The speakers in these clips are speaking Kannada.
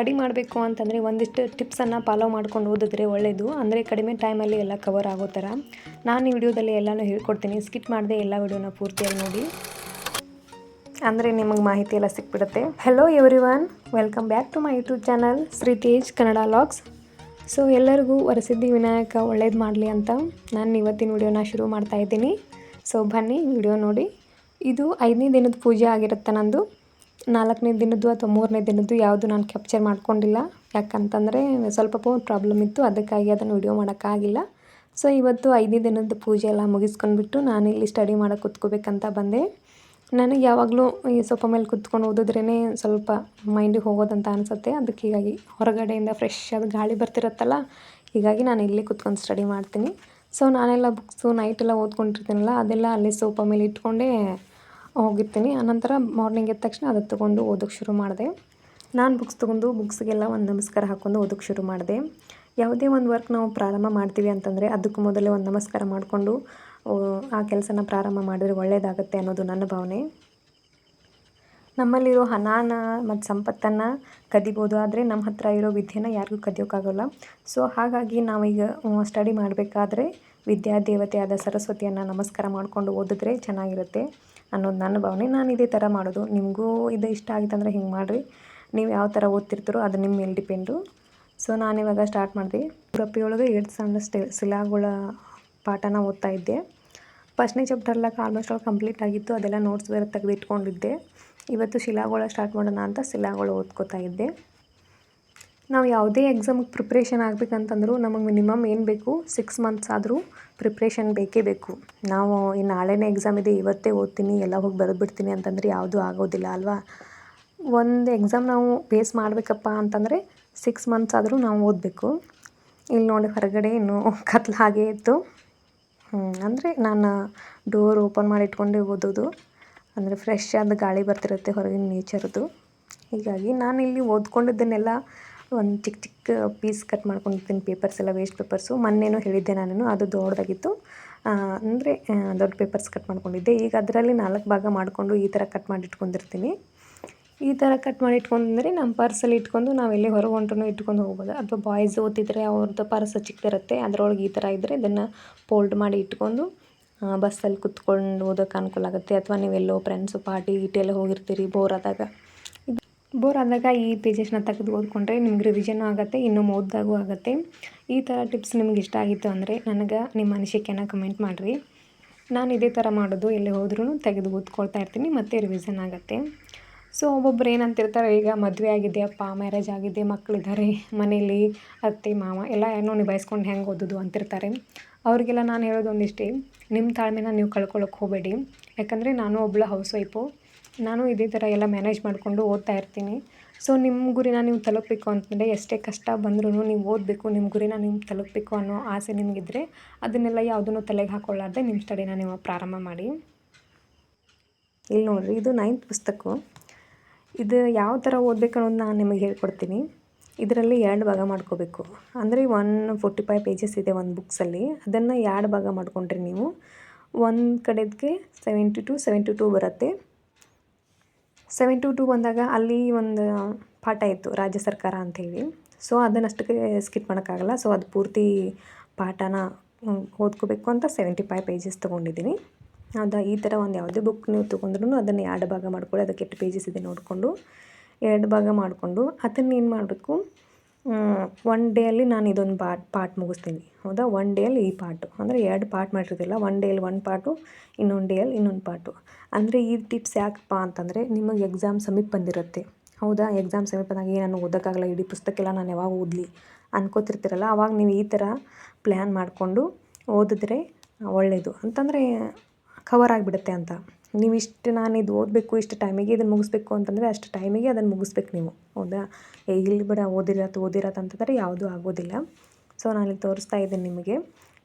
ಸ್ಟಡಿ ಮಾಡಬೇಕು ಅಂತಂದರೆ ಒಂದಿಷ್ಟು ಟಿಪ್ಸನ್ನು ಫಾಲೋ ಮಾಡ್ಕೊಂಡು ಓದಿದ್ರೆ ಒಳ್ಳೆಯದು. ಅಂದರೆ ಕಡಿಮೆ ಟೈಮಲ್ಲಿ ಎಲ್ಲ ಕವರ್ ಆಗೋ ಥರ ನಾನು ಈ ವಿಡಿಯೋದಲ್ಲಿ ಎಲ್ಲನೂ ಹೇಳ್ಕೊಡ್ತೀನಿ. ಸ್ಕಿಪ್ ಮಾಡದೆ ಎಲ್ಲ ವಿಡಿಯೋನ ಪೂರ್ತಿಯಾಗಿ ನೋಡಿ, ಅಂದರೆ ನಿಮಗೆ ಮಾಹಿತಿ ಎಲ್ಲ ಸಿಕ್ಬಿಡುತ್ತೆ. Hello everyone, welcome back to my YouTube channel Shri Tej Kannada vlogs. So ಎಲ್ಲರಿಗೂ ವರಸಿದ್ಧಿ ವಿನಾಯಕ ಒಳ್ಳೇದು ಮಾಡಲಿ ಅಂತ ನಾನು ಇವತ್ತಿನ ವಿಡಿಯೋನ ಶುರು ಮಾಡ್ತಾ ಇದ್ದೀನಿ. ಸೊ ಬನ್ನಿ ವಿಡಿಯೋ ನೋಡಿ. ಇದು 5ನೇ ದಿನದ ಪೂಜೆ ಆಗಿರುತ್ತೆ. ನಂದು 4ನೇ ದಿನದ್ದು ಅಥವಾ 3ನೇ ದಿನದ್ದು ಯಾವುದು ನಾನು ಕ್ಯಾಪ್ಚರ್ ಮಾಡ್ಕೊಂಡಿಲ್ಲ, ಯಾಕಂತಂದರೆ ಸ್ವಲ್ಪ ಫೋನ್ ಪ್ರಾಬ್ಲಮ್ ಇತ್ತು, ಅದಕ್ಕಾಗಿ ಅದನ್ನು ವಿಡಿಯೋ ಮಾಡೋಕ್ಕಾಗಿಲ್ಲ. ಸೊ ಇವತ್ತು 5ನೇ ದಿನದ ಪೂಜೆ ಎಲ್ಲ ಮುಗಿಸ್ಕೊಂಡ್ಬಿಟ್ಟು ನಾನಿಲ್ಲಿ ಸ್ಟಡಿ ಮಾಡೋಕ್ಕೆ ಕೂತ್ಕೋಬೇಕಂತ ಬಂದೆ. ನನಗೆ ಯಾವಾಗಲೂ ಈ ಸೋಫಾ ಮೇಲೆ ಕೂತ್ಕೊಂಡು ಓದಿದ್ರೇ ಸ್ವಲ್ಪ ಮೈಂಡಿಗೆ ಹೋಗೋದಂತ ಅನಿಸುತ್ತೆ. ಅದಕ್ಕೆ ಹೀಗಾಗಿ ಹೊರಗಡೆಯಿಂದ ಫ್ರೆಶ್ ಆದ ಗಾಳಿ ಬರ್ತಿರುತ್ತಲ್ಲ, ಹೀಗಾಗಿ ನಾನು ಇಲ್ಲಿ ಕೂತ್ಕೊಂಡು ಸ್ಟಡಿ ಮಾಡ್ತೀನಿ. ಸೊ ನಾನೆಲ್ಲ ಬುಕ್ಸು ನೈಟೆಲ್ಲ ಓದ್ಕೊಂಡಿರ್ತೀನಲ್ಲ, ಅದೆಲ್ಲ ಅಲ್ಲಿ ಸೋಫಾ ಮೇಲೆ ಇಟ್ಕೊಂಡೇ ಹೋಗಿರ್ತೀನಿ. ಆನಂತರ ಮಾರ್ನಿಂಗ್ ಎದ್ದ ತಕ್ಷಣ ಅದು ತೊಗೊಂಡು ಓದೋಕ್ಕೆ ಶುರು ಮಾಡಿದೆ. ನಾನು ಬುಕ್ಸ್ ತೊಗೊಂಡು ಬುಕ್ಸ್ಗೆಲ್ಲ ಒಂದು ನಮಸ್ಕಾರ ಹಾಕ್ಕೊಂಡು ಓದೋಕ್ಕೆ ಶುರು ಮಾಡಿದೆ. ಯಾವುದೇ ಒಂದು ವರ್ಕ್ ನಾವು ಪ್ರಾರಂಭ ಮಾಡ್ತೀವಿ ಅಂತಂದರೆ ಅದಕ್ಕೂ ಮೊದಲೇ ಒಂದು ನಮಸ್ಕಾರ ಮಾಡಿಕೊಂಡು ಆ ಕೆಲಸನ ಪ್ರಾರಂಭ ಮಾಡಿದ್ರೆ ಒಳ್ಳೆಯದಾಗುತ್ತೆ ಅನ್ನೋದು ನನ್ನ ಭಾವನೆ. ನಮ್ಮಲ್ಲಿರೋ ಹಣನ ಮತ್ತು ಸಂಪತ್ತನ್ನು ಕದಿಬೋದು, ಆದರೆ ನಮ್ಮ ಹತ್ರ ಇರೋ ವಿದ್ಯೆನ ಯಾರಿಗೂ ಕದಿಯೋಕ್ಕಾಗೋಲ್ಲ. ಸೊ ಹಾಗಾಗಿ ನಾವೀಗ ಸ್ಟಡಿ ಮಾಡಬೇಕಾದ್ರೆ ವಿದ್ಯಾದೇವತೆಯಾದ ಸರಸ್ವತಿಯನ್ನು ನಮಸ್ಕಾರ ಮಾಡಿಕೊಂಡು ಓದಿದ್ರೆ ಚೆನ್ನಾಗಿರುತ್ತೆ ಅನ್ನೋದು ನನ್ನ ಭಾವನೆ. ನಾನು ಇದೇ ಥರ ಮಾಡೋದು. ನಿಮಗೂ ಇದು ಇಷ್ಟ ಆಗಿತ್ತಂದರೆ ಹಿಂಗೆ ಮಾಡಿರಿ. ನೀವು ಯಾವ ಥರ ಓದ್ತಿರ್ತೀರೋ ಅದು ನಿಮ್ಮ ಮೇಲೆ ಡಿಪೆಂಡು. ಸೊ ನಾನಿವಾಗ ಸ್ಟಾರ್ಟ್ ಮಾಡಿದೆ. ಪ್ರಪಿಯೊಳಗೆ 8 ಸಣ್ಣ ಶಿಲಾಗಳ ಪಾಠನ ಓದ್ತಾ ಇದ್ದೆ. ಫಸ್ಟ್ನೇ ಚಾಪ್ಟರ್ಲೆಲ್ಲ ಆಲ್ಮೋಸ್ಟ್ ಆಲ್ ಕಂಪ್ಲೀಟ್ ಆಗಿತ್ತು. ಅದೆಲ್ಲ ನೋಟ್ಸ್ ಬೇರೆ ತೆಗೆದಿಟ್ಕೊಂಡಿದ್ದೆ. ಇವತ್ತು ಶಿಲಾಗೋಳ ಸ್ಟಾರ್ಟ್ ಮಾಡೋಣ ಅಂತ ಶಿಲಾಗೋಳ ಓದ್ಕೋತಾ ಇದ್ದೆ. ನಾವು ಯಾವುದೇ ಎಕ್ಸಾಮಿಗೆ ಪ್ರಿಪ್ರೇಷನ್ ಆಗಬೇಕಂತಂದ್ರೂ ನಮಗೆ ಮಿನಿಮಮ್ ಏನು ಬೇಕು, 6 ಮಂತ್ಸ್ ಆದರೂ ಪ್ರಿಪ್ರೇಷನ್ ಬೇಕೇ ಬೇಕು. ನಾವು ಈ ನಾಳೆನೇ ಎಕ್ಸಾಮ್ ಇದೆ, ಇವತ್ತೇ ಓದ್ತೀನಿ, ಎಲ್ಲ ಹೋಗಿ ಬರೆದ್ಬಿಡ್ತೀನಿ ಅಂತಂದರೆ ಯಾವುದೂ ಆಗೋದಿಲ್ಲ ಅಲ್ವಾ. ಒಂದು ಎಕ್ಸಾಮ್ ನಾವು ಫೇಸ್ ಮಾಡಬೇಕಪ್ಪ ಅಂತಂದರೆ 6 ಮಂತ್ಸ್ ಆದರೂ ನಾವು ಓದಬೇಕು. ಇಲ್ಲಿ ನೋಡಿ ಹೊರಗಡೆ ಇನ್ನೂ ಕತ್ಲು ಹಾಗೇ ಇತ್ತು. ಅಂದರೆ ನಾನು ಡೋರ್ ಓಪನ್ ಮಾಡಿ ಇಟ್ಕೊಂಡೇ ಓದೋದು, ಅಂದರೆ ಫ್ರೆಶ್ ಆದ ಗಾಳಿ ಬರ್ತಿರುತ್ತೆ ಹೊರಗಿನ ನೇಚರ್ದು. ಹೀಗಾಗಿ ನಾನಿಲ್ಲಿ ಓದ್ಕೊಂಡಿದ್ದನ್ನೆಲ್ಲ ಒಂದು ಚಿಕ್ಕ ಚಿಕ್ಕ ಪೀಸ್ ಕಟ್ ಮಾಡ್ಕೊಂಡಿರ್ತೀನಿ. ಪೇಪರ್ಸ್ ಎಲ್ಲ ವೇಸ್ಟ್ ಪೇಪರ್ಸು ಮೊನ್ನೆನೂ ಹೇಳಿದ್ದೆ ನಾನು, ಅದು ದೊಡ್ಡದಾಗಿತ್ತು. ಅಂದರೆ ದೊಡ್ಡ ಪೇಪರ್ಸ್ ಕಟ್ ಮಾಡ್ಕೊಂಡಿದ್ದೆ. ಈಗ ಅದರಲ್ಲಿ 4 ಭಾಗ ಮಾಡಿಕೊಂಡು ಈ ಥರ ಕಟ್ ಮಾಡಿ ಇಟ್ಕೊಂಡಿರ್ತೀನಿ. ಈ ಥರ ಕಟ್ ಮಾಡಿ ಇಟ್ಕೊಂಡ್ರೆ ನಮ್ಮ ಪರ್ಸಲ್ಲಿ ಇಟ್ಕೊಂಡು ನಾವೆಲ್ಲೇ ಹೊರಗೆ ಹೊಂಟ್ರೂ ಇಟ್ಕೊಂಡು ಹೋಗ್ಬೋದು. ಅಥವಾ ಬಾಯ್ಸ್ ಓದ್ತಿದ್ರೆ ಅವ್ರದ್ದು ಪರ್ಸ್ ಚಿಕ್ಕದಿರುತ್ತೆ, ಅದರೊಳಗೆ ಈ ಥರ ಇದ್ದರೆ ಇದನ್ನು ಫೋಲ್ಡ್ ಮಾಡಿ ಇಟ್ಕೊಂಡು ಬಸ್ಸಲ್ಲಿ ಕುತ್ಕೊಂಡು ಓದೋಕ್ಕೆ ಅನುಕೂಲ ಆಗುತ್ತೆ. ಅಥವಾ ನೀವೆಲ್ಲೋ ಫ್ರೆಂಡ್ಸು ಪಾರ್ಟಿ ಗೀಟೆಲ್ಲ ಹೋಗಿರ್ತೀರಿ, ಬೋರ್ ಆದಾಗ ಈ ಪೇಜಸ್ನ ತೆಗೆದು ಓದ್ಕೊಂಡ್ರೆ ನಿಮ್ಗೆ ರಿವಿಷನ್ ಆಗುತ್ತೆ, ಇನ್ನೂ ಓದಿದಾಗೂ ಆಗುತ್ತೆ. ಈ ಥರ ಟಿಪ್ಸ್ ನಿಮ್ಗೆ ಇಷ್ಟ ಆಗಿತ್ತು ಅಂದರೆ ನನಗೆ ನಿಮ್ಮ ಅನಿಸಿಕೆನ ಕಮೆಂಟ್ ಮಾಡಿರಿ. ನಾನು ಇದೇ ಥರ ಮಾಡೋದು, ಎಲ್ಲಿ ಹೋದ್ರೂ ತೆಗೆದು ಓದ್ಕೊಳ್ತಾ ಇರ್ತೀನಿ, ಮತ್ತು ರಿವಿಷನ್ ಆಗುತ್ತೆ. ಸೊ ಒಬ್ಬೊಬ್ರು ಏನಂತಿರ್ತಾರೆ, ಈಗ ಮದುವೆ ಆಗಿದೆಯಪ್ಪ, ಮ್ಯಾರೇಜ್ ಆಗಿದೆ, ಮಕ್ಕಳಿದ್ದಾರೆ ಮನೇಲಿ, ಅತ್ತೆ ಮಾವ ಎಲ್ಲ ಏನೋ ನಿಭಾಯಿಸ್ಕೊಂಡು ಹೆಂಗೆ ಓದೋದು ಅಂತಿರ್ತಾರೆ. ಅವ್ರಿಗೆಲ್ಲ ನಾನು ಹೇಳೋದು ಒಂದಿಷ್ಟೇ, ನಿಮ್ಮ ತಾಳ್ಮೆನ ನೀವು ಕಳ್ಕೊಳ್ಳೋಕೆ ಹೋಗಬೇಡಿ. ಯಾಕಂದರೆ ನಾನು ಒಬ್ಬಳು ಹೌಸ್ ವೈಫು, ನಾನು ಇದೇ ಥರ ಎಲ್ಲ ಮ್ಯಾನೇಜ್ ಮಾಡಿಕೊಂಡು ಓದ್ತಾ ಇರ್ತೀನಿ. ಸೊ ನಿಮ್ಮ ಗುರಿನ ನೀವು ತಲುಪಬೇಕು ಅಂತಂದರೆ ಎಷ್ಟೇ ಕಷ್ಟ ಬಂದ್ರೂ ನೀವು ಓದಬೇಕು, ನಿಮ್ಮ ಗುರಿನ ನೀವು ತಲುಪಬೇಕು ಅನ್ನೋ ಆಸೆ ನಿಮಗಿದ್ರೆ ಅದನ್ನೆಲ್ಲ ಯಾವುದನ್ನು ತಲೆಗೆ ಹಾಕ್ಕೊಳ್ಳಾರ್ದೆ ನಿಮ್ಮ ಸ್ಟಡಿನ ನೀವು ಪ್ರಾರಂಭ ಮಾಡಿ. ಇಲ್ಲಿ ನೋಡಿರಿ, ಇದು 9th ಪುಸ್ತಕ. ಇದು ಯಾವ ಥರ ಓದಬೇಕು ಅನ್ನೋದು ನಾನು ನಿಮಗೆ ಹೇಳ್ಕೊಡ್ತೀನಿ. ಇದರಲ್ಲಿ 2 ಭಾಗ ಮಾಡ್ಕೋಬೇಕು. ಅಂದರೆ 145 ಪೇಜಸ್ ಇದೆ ಒಂದು ಬುಕ್ಸಲ್ಲಿ, ಅದನ್ನು 2 ಭಾಗ ಮಾಡ್ಕೊಂಡ್ರಿ ನೀವು. ಒಂದು ಕಡೆದಕ್ಕೆ 72 ಬರುತ್ತೆ. 72 ಬಂದಾಗ ಅಲ್ಲಿ ಒಂದು ಪಾಠ ಇತ್ತು, ರಾಜ್ಯ ಸರ್ಕಾರ ಅಂಥೇಳಿ. ಸೊ ಅದನ್ನಷ್ಟಕ್ಕೆ ಸ್ಕಿಪ್ ಮಾಡೋಕ್ಕಾಗಲ್ಲ. ಸೊ ಅದು ಪೂರ್ತಿ ಪಾಠನ ಓದ್ಕೋಬೇಕು ಅಂತ 75 ಪೇಜಸ್ ತೊಗೊಂಡಿದ್ದೀನಿ. ಹೌದಾ, ಈ ಥರ ಒಂದು ಯಾವುದೇ ಬುಕ್ ನೀವು ತೊಗೊಂಡ್ರೂ ಅದನ್ನು 2 ಭಾಗ ಮಾಡ್ಕೊಳ್ಳಿ. ಅದಕ್ಕೆ ಎಷ್ಟು ಪೇಜಸ್ ಇದೆ ನೋಡಿಕೊಂಡು 2 ಭಾಗ ಮಾಡಿಕೊಂಡು ಅದನ್ನು ಏನು ಮಾಡಬೇಕು, 1 ಡೇಯಲ್ಲಿ ನಾನು ಇದೊಂದು ಪಾರ್ಟ್ ಮುಗಿಸ್ತೀನಿ. ಹೌದಾ, 1 ಡೇಯಲ್ಲಿ ಈ ಪಾರ್ಟು, ಅಂದರೆ 2 ಪಾರ್ಟ್ ಮಾಡಿರ್ತಿಲ್ಲ, 1 ಡೇಯಲ್ಲಿ 1 ಪಾರ್ಟು, ಇನ್ನೊಂದು ಡೇಯಲ್ಲಿ ಇನ್ನೊಂದು ಪಾರ್ಟು. ಅಂದರೆ ಈ ಟಿಪ್ಸ್ ಯಾಕಪ್ಪ ಅಂತಂದರೆ ನಿಮಗೆ ಎಕ್ಸಾಮ್ ಸಮೀಪ ಬಂದಿರುತ್ತೆ. ಹೌದಾ, ಎಕ್ಸಾಮ್ ಸಮೀಪ ಬಂದಾಗ ನಾನು ಓದೋಕ್ಕಾಗಲ್ಲ, ಇಡೀ ಪುಸ್ತಕ ಎಲ್ಲ ನಾನು ಯಾವಾಗ ಓದಲಿ ಅನ್ಕೋತಿರ್ತೀರಲ್ಲ, ಆವಾಗ ನೀವು ಈ ಥರ ಪ್ಲ್ಯಾನ್ ಮಾಡಿಕೊಂಡು ಓದಿದ್ರೆ ಒಳ್ಳೆಯದು. ಅಂತಂದರೆ ಕವರ್ ಆಗಿಬಿಡುತ್ತೆ ಅಂತ. ನೀವು ನಾನು ಇದು ಓದಬೇಕು, ಇಷ್ಟು ಟೈಮಿಗೆ ಇದನ್ನು ಮುಗಿಸ್ಬೇಕು ಅಂತಂದರೆ ಅಷ್ಟು ಟೈಮಿಗೆ ಅದನ್ನು ಮುಗಿಸ್ಬೇಕು ನೀವು. ಹೌದಾ, ಇಲ್ಲಿ ಬಿಡ ಓದಿರತ್ತೆ ಅಂತಂದರೆ ಯಾವುದೂ ಆಗೋದಿಲ್ಲ. ಸೊ ನಾನಿಲ್ಲಿ ತೋರಿಸ್ತಾ ಇದ್ದೀನಿ ನಿಮಗೆ.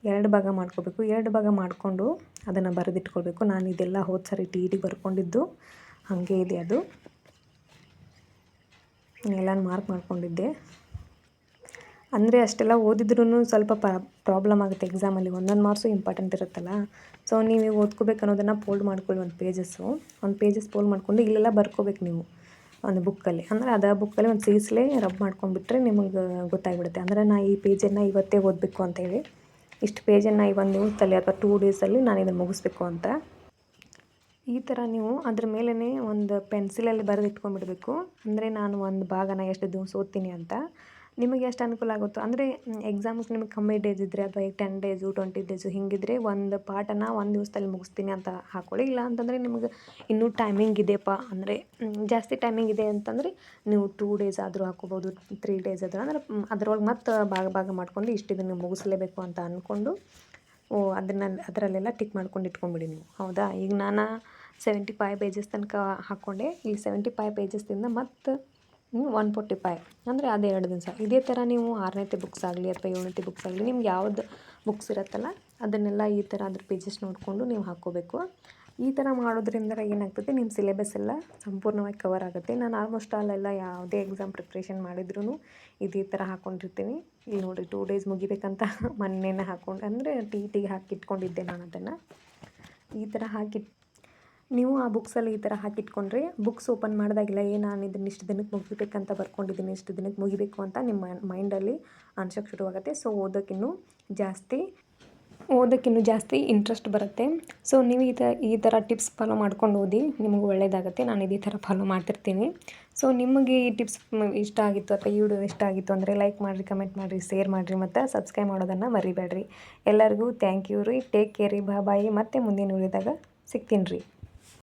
2 ಭಾಗ ಮಾಡ್ಕೋಬೇಕು. 2 ಭಾಗ ಮಾಡಿಕೊಂಡು ಅದನ್ನು ಬರೆದಿಟ್ಕೊಳ್ಬೇಕು. ನಾನು ಇದೆಲ್ಲ ಹೋದ ಸರಿ TET ಬರ್ಕೊಂಡಿದ್ದು ಹಾಗೆ ಇದೆ, ಅದು ಎಲ್ಲ ಮಾರ್ಕ್ ಮಾಡ್ಕೊಂಡಿದ್ದೆ. ಅಂದರೆ ಅಷ್ಟೆಲ್ಲ ಓದಿದ್ರೂ ಸ್ವಲ್ಪ ಪ್ರಾಬ್ಲಮ್ ಆಗುತ್ತೆ ಎಕ್ಸಾಮಲ್ಲಿ. ಒಂದೊಂದು ಮಾರ್ಕ್ಸು ಇಂಪಾರ್ಟೆಂಟ್ ಇರುತ್ತಲ್ಲ. ಸೊ ನೀವು ಓದ್ಕೋಬೇಕು ಅನ್ನೋದನ್ನು ಫೋಲ್ಡ್ ಮಾಡ್ಕೊಳ್ಳಿ. ಒಂದು ಪೇಜಸ್ ಫೋಲ್ಡ್ ಮಾಡಿಕೊಂಡು ಇಲ್ಲೆಲ್ಲ ಬರ್ಕೋಬೇಕು ನೀವು. ಒಂದು ಬುಕ್ಕಲ್ಲಿ ಅಂದರೆ ಅದೇ ಬುಕ್ಕಲ್ಲಿ ಒಂದು ಸೀಸಲೇ ರಬ್ ಮಾಡ್ಕೊಂಡ್ಬಿಟ್ರೆ ನಿಮಗೆ ಗೊತ್ತಾಗ್ಬಿಡುತ್ತೆ. ಅಂದರೆ ನಾ ಈ ಪೇಜನ್ನು ಇವತ್ತೇ ಓದಬೇಕು ಅಂತೇಳಿ, ಇಷ್ಟು ಪೇಜನ್ನು ಈ ಒಂದು ದಿವಸದಲ್ಲಿ ಅಥವಾ 2 ಡೇಸಲ್ಲಿ ನಾನು ಇದನ್ನು ಮುಗಿಸ್ಬೇಕು ಅಂತ. ಈ ಥರ ನೀವು ಅದ್ರ ಮೇಲೇ ಒಂದು ಪೆನ್ಸಿಲಲ್ಲಿ ಬರೆದು ಇಟ್ಕೊಂಡ್ಬಿಡಬೇಕು. ಅಂದರೆ ನಾನು ಒಂದು ಭಾಗನ ಎಷ್ಟು ದಿವಸ ಓದ್ತೀನಿ ಅಂತ. ನಿಮಗೆ ಎಷ್ಟು ಅನುಕೂಲ ಆಗುತ್ತೋ, ಅಂದರೆ ಎಕ್ಸಾಮ್ಸ್ ನಿಮಗೆ ಕಮ್ಮಿ ಡೇಸ್ ಇದ್ದರೆ ಅಥವಾ ಈಗ 10 ಡೇಸು 20 ಡೇಸು ಹಿಂಗಿದ್ರೆ ಒಂದು ಪಾಠನ ಒಂದು ದಿವಸದಲ್ಲಿ ಮುಗಿಸ್ತೀನಿ ಅಂತ ಹಾಕ್ಕೊಳ್ಳಿ. ಇಲ್ಲ ಅಂತಂದರೆ ನಿಮ್ಗೆ ಇನ್ನೂ ಟೈಮಿಂಗ್ ಇದೆಯಪ್ಪ ಅಂದರೆ ಜಾಸ್ತಿ ಟೈಮಿಂಗ್ ಇದೆ ಅಂತಂದರೆ ನೀವು 2 ಡೇಸ್ ಆದರೂ ಹಾಕ್ಕೋಬೋದು, 3 ಡೇಸ್ ಆದರೂ. ಅಂದರೆ ಅದರೊಳಗೆ ಮತ್ತೆ ಭಾಗ ಮಾಡ್ಕೊಂಡು ಇದನ್ನು ಮುಗಿಸ್ಲೇಬೇಕು ಅಂತ ಅಂದ್ಕೊಂಡು ಅದರಲ್ಲೆಲ್ಲ ಟಿಕ್ ಮಾಡ್ಕೊಂಡು ಇಟ್ಕೊಂಬಿಡಿ ನೀವು. ಹೌದಾ, ಈಗ ನಾನು 75 ಪೇಜಸ್ ತನಕ ಹಾಕ್ಕೊಂಡೆ. ಈ 75 ಪೇಜಸ್ದಿಂದ ಮತ್ತು 145 ಅಂದರೆ ಅದೇ 2 ದಿವಸ. ಇದೇ ಥರ ನೀವು 6ನೇತೆ ಬುಕ್ಸ್ ಆಗಲಿ ಅಥವಾ 7ನೇತೆ ಬುಕ್ಸ್ ಆಗಲಿ, ನಿಮ್ಗೆ ಯಾವ್ದು ಬುಕ್ಸ್ ಇರುತ್ತಲ್ಲ ಅದನ್ನೆಲ್ಲ ಈ ಥರ ಅದ್ರ ಪೇಜಸ್ ನೋಡಿಕೊಂಡು ನೀವು ಹಾಕ್ಕೋಬೇಕು. ಈ ಥರ ಮಾಡೋದ್ರಿಂದ ಏನಾಗ್ತದೆ, ನಿಮ್ಮ ಸಿಲೆಬಸ್ ಎಲ್ಲ ಸಂಪೂರ್ಣವಾಗಿ ಕವರ್ ಆಗುತ್ತೆ. ನಾನು ಆಲ್ಮೋಸ್ಟ್ ಅಲ್ಲೆಲ್ಲ ಯಾವುದೇ ಎಕ್ಸಾಮ್ ಪ್ರಿಪ್ರೇಷನ್ ಮಾಡಿದ್ರೂ ಇದೇ ಥರ ಹಾಕ್ಕೊಂಡಿರ್ತೀನಿ. ಇಲ್ಲಿ ನೋಡಿರಿ 2 ಡೇಸ್ ಮುಗಿಬೇಕಂತ ಮೊನ್ನೆನೇ ಹಾಕ್ಕೊಂಡು, ಅಂದರೆ ಟಿಗೆ ಹಾಕಿಟ್ಕೊಂಡಿದ್ದೆ ನಾನು ಅದನ್ನು. ಈ ಥರ ನೀವು ಆ ಬುಕ್ಸಲ್ಲಿ ಈ ಥರ ಹಾಕಿಟ್ಕೊಂಡ್ರೆ ಬುಕ್ಸ್ ಓಪನ್ ಮಾಡಿದಾಗೆಲ್ಲ ನಾನು ಇದನ್ನು ಇಷ್ಟು ದಿನಕ್ಕೆ ಮುಗಿಬೇಕಂತ ಬರ್ಕೊಂಡಿದ್ದೀನಿ, ಇಷ್ಟು ದಿನಕ್ಕೆ ಮುಗಿಬೇಕು ಅಂತ ನಿಮ್ಮ ಮೈಂಡಲ್ಲಿ ಅನ್ಸೋಕ್ಕೆ ಶುರುವಾಗುತ್ತೆ. ಸೊ ಓದೋಕ್ಕಿನ್ನೂ ಜಾಸ್ತಿ ಇಂಟ್ರೆಸ್ಟ್ ಬರುತ್ತೆ. ಸೊ ನೀವು ಈ ಥರ ಟಿಪ್ಸ್ ಫಾಲೋ ಮಾಡ್ಕೊಂಡು ಓದಿ, ನಿಮಗೆ ಒಳ್ಳೆಯದಾಗುತ್ತೆ. ನಾನು ಇದೇ ಥರ ಫಾಲೋ ಮಾಡ್ತಿರ್ತೀನಿ. ಸೊ ನಿಮಗೆ ಈ ಟಿಪ್ಸ್ ಇಷ್ಟ ಆಗಿತ್ತು ಅಥವಾ ಈ ವಿಡಿಯೋ ಇಷ್ಟ ಆಗಿತ್ತು ಅಂದರೆ ಲೈಕ್ ಮಾಡಿರಿ, ಕಮೆಂಟ್ ಮಾಡಿರಿ, ಶೇರ್ ಮಾಡಿರಿ ಮತ್ತು ಸಬ್ಸ್ಕ್ರೈಬ್ ಮಾಡೋದನ್ನು ಮರಿಬೇಡ್ರಿ. ಎಲ್ಲರಿಗೂ ಥ್ಯಾಂಕ್ ಯು ರೀ. ಟೇಕ್ ಕೇರ್ ರೀ. ಬಾಯ್. ಮತ್ತೆ ಮುಂದಿನ ವಿಡಿಯೋದಾಗ ಸಿಗ್ತೀನಿ ರೀ.